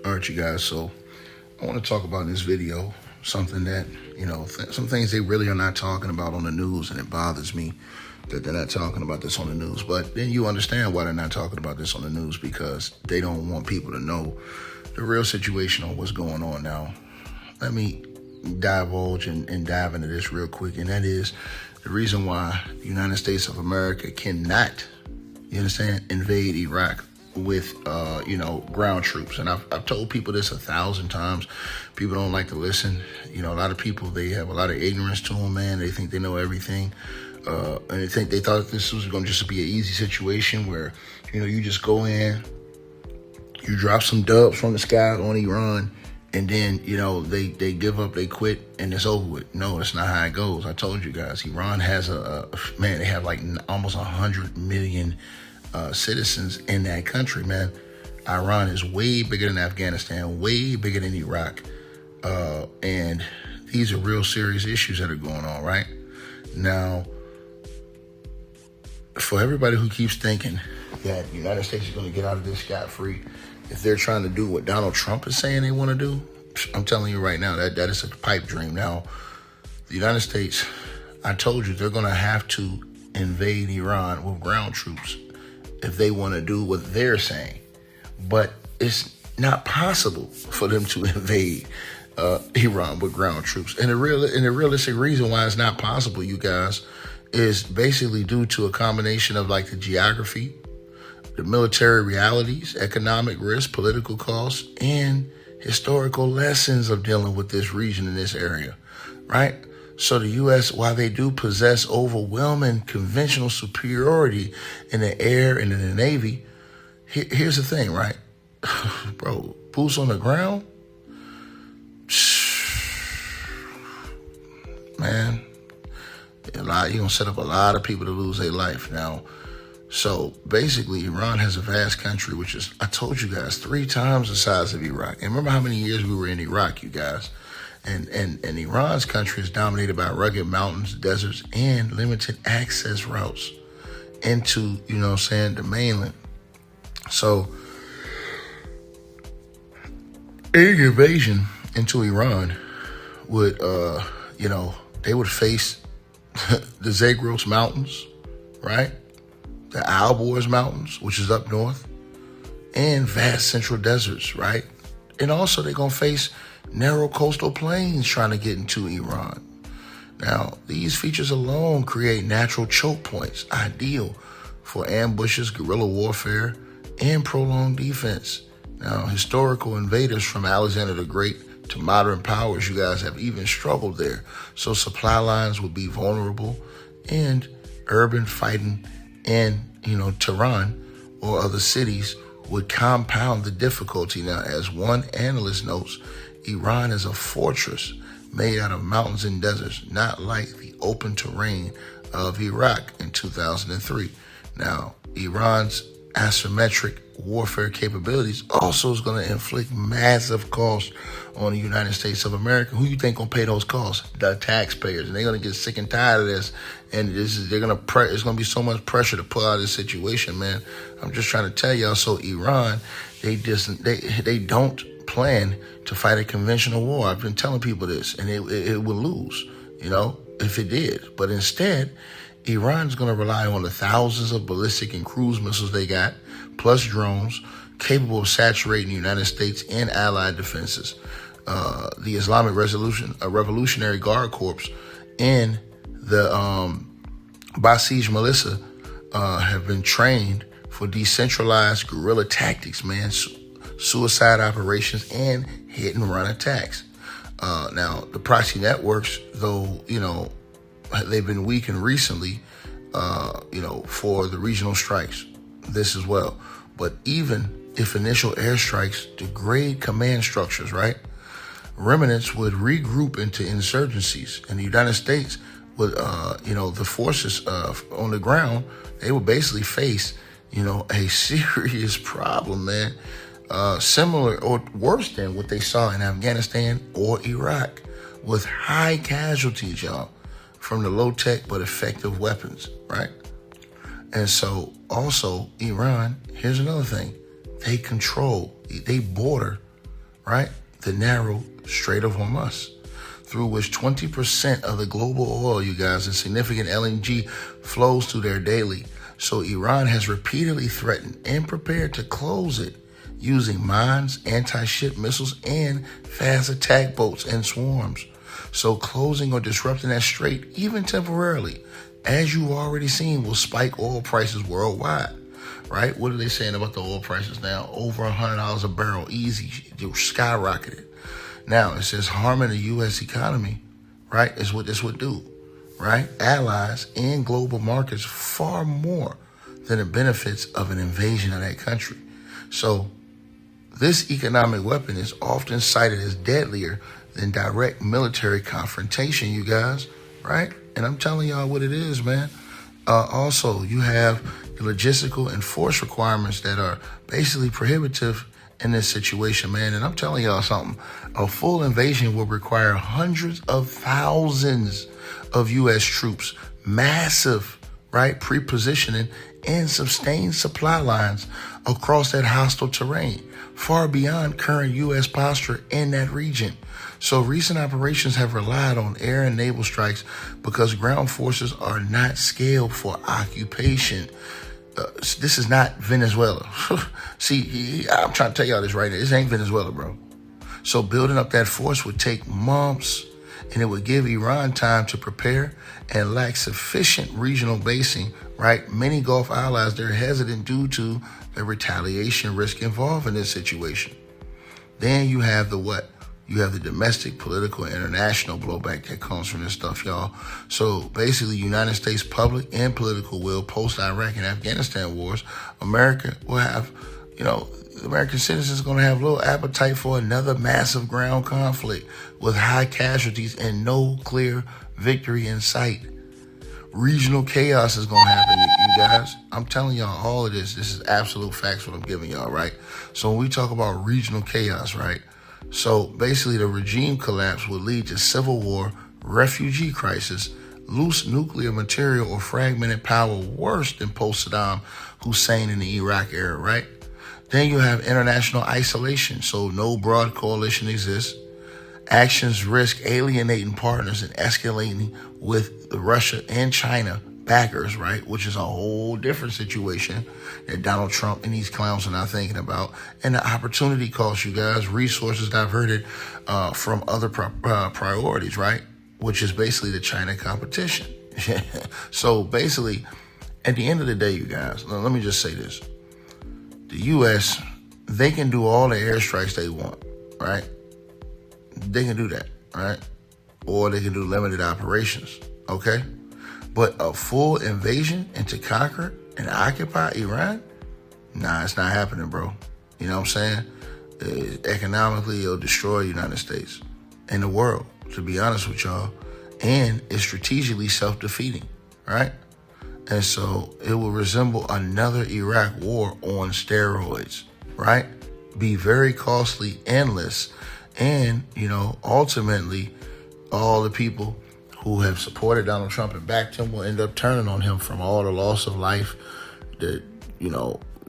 All right, you guys. So I want to talk about in this video something that, some things they really are not talking about on the news, and it bothers me that they're not talking about this on the news. But then you understand why they're not talking about this on the news, because they don't want people to know the real situation on what's going on now. Let me divulge and dive into this real quick, and that is the reason why the United States of America cannot, invade Iraq with, ground troops. And I've told people this 1,000 times. People don't like to listen. A lot of people, they have a lot of ignorance to them, man. They think they know everything. And they thought this was going to just be an easy situation where, you just go in, you drop some dubs from the sky on Iran, and then, they give up, they quit, and it's over with. No, that's not how it goes. I told you guys, Iran has they have like almost 100 million citizens in that country, man. Iran is way bigger than Afghanistan, way bigger than Iraq. And these are real serious issues that are going on, right? Now, for everybody who keeps thinking that the United States is going to get out of this scot-free, if they're trying to do what Donald Trump is saying they want to do, I'm telling you right now, that is a pipe dream. Now, the United States, I told you, they're going to have to invade Iran with ground troops if they want to do what they're saying. But it's not possible for them to invade Iran with ground troops. And the realistic reason why it's not possible, you guys, is basically due to a combination of like the geography, the military realities, economic risk, political costs, and historical lessons of dealing with this region in this area, right? So the U.S., while they do possess overwhelming conventional superiority in the air and in the Navy, here's the thing, right? Bro, boots on the ground, man, you're going to set up a lot of people to lose their life. Now, so basically, Iran has a vast country, which is, I told you guys, 3 times the size of Iraq. And remember how many years we were in Iraq, you guys? And Iran's country is dominated by rugged mountains, deserts, and limited access routes into, the mainland. So, any invasion into Iran would, they would face the Zagros Mountains, right? The Alborz Mountains, which is up north, and vast central deserts, right? And also they're going to face narrow coastal plains trying to get into Iran. Now, these features alone create natural choke points, ideal for ambushes, guerrilla warfare, and prolonged defense. Now, historical invaders from Alexander the Great to modern powers, you guys, have even struggled there. So supply lines would be vulnerable, and urban fighting and, Tehran or other cities would compound the difficulty. Now, as one analyst notes, Iran is a fortress made out of mountains and deserts, not like the open terrain of Iraq in 2003. Now, Iran's asymmetric warfare capabilities also is going to inflict massive costs on the United States of America. Who you think going to pay those costs? The taxpayers. And they're going to get sick and tired of this. And it's going to be so much pressure to pull out of this situation, man. I'm just trying to tell y'all. So Iran, they don't plan to fight a conventional war. I've been telling people this, and it will lose, if it did. But instead, Iran's going to rely on the thousands of ballistic and cruise missiles they got, plus drones, capable of saturating the United States and allied defenses. The Islamic Revolutionary Guard Corps and the Basij militia have been trained for decentralized guerrilla tactics, man, suicide operations, and hit-and-run attacks. Now, the proxy networks, though, they've been weakened recently, for the regional strikes, this as well. But even if initial airstrikes degrade command structures, right, remnants would regroup into insurgencies, and the United States would, the forces on the ground, they would basically face, a serious problem, man, similar or worse than what they saw in Afghanistan or Iraq, with high casualties, y'all, from the low-tech but effective weapons, right? And so also Iran, here's another thing, they border right? The narrow Strait of Hormuz, through which 20% of the global oil, you guys, and significant LNG flows through there daily. So Iran has repeatedly threatened and prepared to close it using mines, anti-ship missiles, and fast attack boats and swarms. So closing or disrupting that strait, even temporarily, as you've already seen, will spike oil prices worldwide, right? What are they saying about the oil prices now? Over $100 a barrel, easy, skyrocketed. Now, it says harming the U.S. economy, right, is what this would do, right? Allies and global markets far more than the benefits of an invasion of that country. So this economic weapon is often cited as deadlier than direct military confrontation, you guys, right? And I'm telling y'all what it is, man. Also, you have the logistical and force requirements that are basically prohibitive in this situation, man. And I'm telling y'all something. A full invasion will require hundreds of thousands of U.S. troops, massive, right, pre-positioning and sustained supply lines across that hostile terrain, far beyond current U.S. posture in that region. So recent operations have relied on air and naval strikes because ground forces are not scaled for occupation. This is not Venezuela. See, I'm trying to tell y'all this right now. This ain't Venezuela, bro. So building up that force would take months, and it would give Iran time to prepare and lack sufficient regional basing, right? Many Gulf allies, they're hesitant due to the retaliation risk involved in this situation. Then you have the what? You have the domestic, political, and international blowback that comes from this stuff, y'all. So basically, United States public and political will post-Iraq and Afghanistan wars, America will have, American citizens are going to have little appetite for another massive ground conflict with high casualties and no clear victory in sight. Regional chaos is going to happen, you guys. I'm telling y'all all of this. This is absolute facts what I'm giving y'all, right? So when we talk about regional chaos, right? So basically the regime collapse would lead to civil war, refugee crisis, loose nuclear material, or fragmented power worse than post-Saddam Hussein in the Iraq era, right? Then you have international isolation, so no broad coalition exists. Actions risk alienating partners and escalating with the Russia and China backers, right? Which is a whole different situation that Donald Trump and these clowns are not thinking about. And the opportunity cost, you guys, resources diverted from other priorities, right? Which is basically the China competition. So basically, at the end of the day, you guys, let me just say this. The U.S., they can do all the airstrikes they want, right? They can do that, right? Or they can do limited operations, okay? But a full invasion and to conquer and occupy Iran? Nah, it's not happening, bro. You know what I'm saying? Economically, it'll destroy the United States and the world, to be honest with y'all. And it's strategically self-defeating, right? And so it will resemble another Iraq war on steroids, right? Be very costly, endless. And, ultimately, all the people who have supported Donald Trump and backed him will end up turning on him from all the loss of life, the,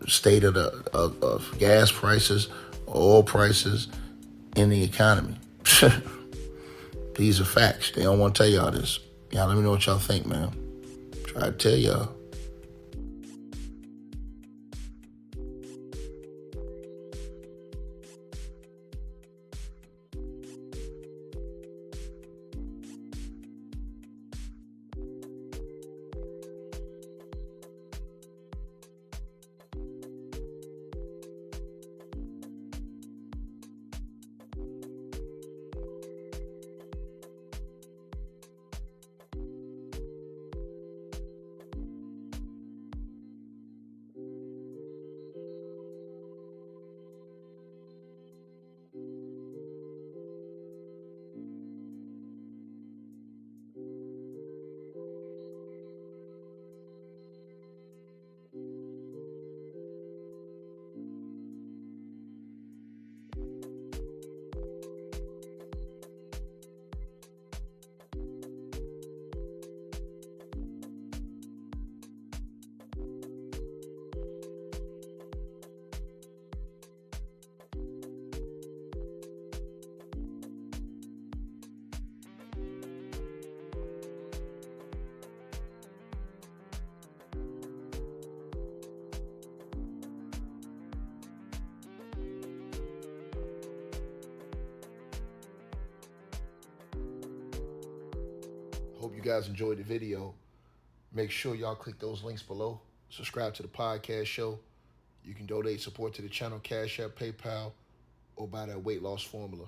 state of of gas prices, oil prices, in the economy. These are facts. They don't want to tell y'all this. Y'all let me know what y'all think, man. Try to tell y'all. Hope you guys enjoyed the video. Make sure y'all click those links below. Subscribe to the podcast show. You can donate support to the channel, Cash App, PayPal, or buy that weight loss formula.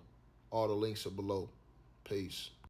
All the links are below. Peace.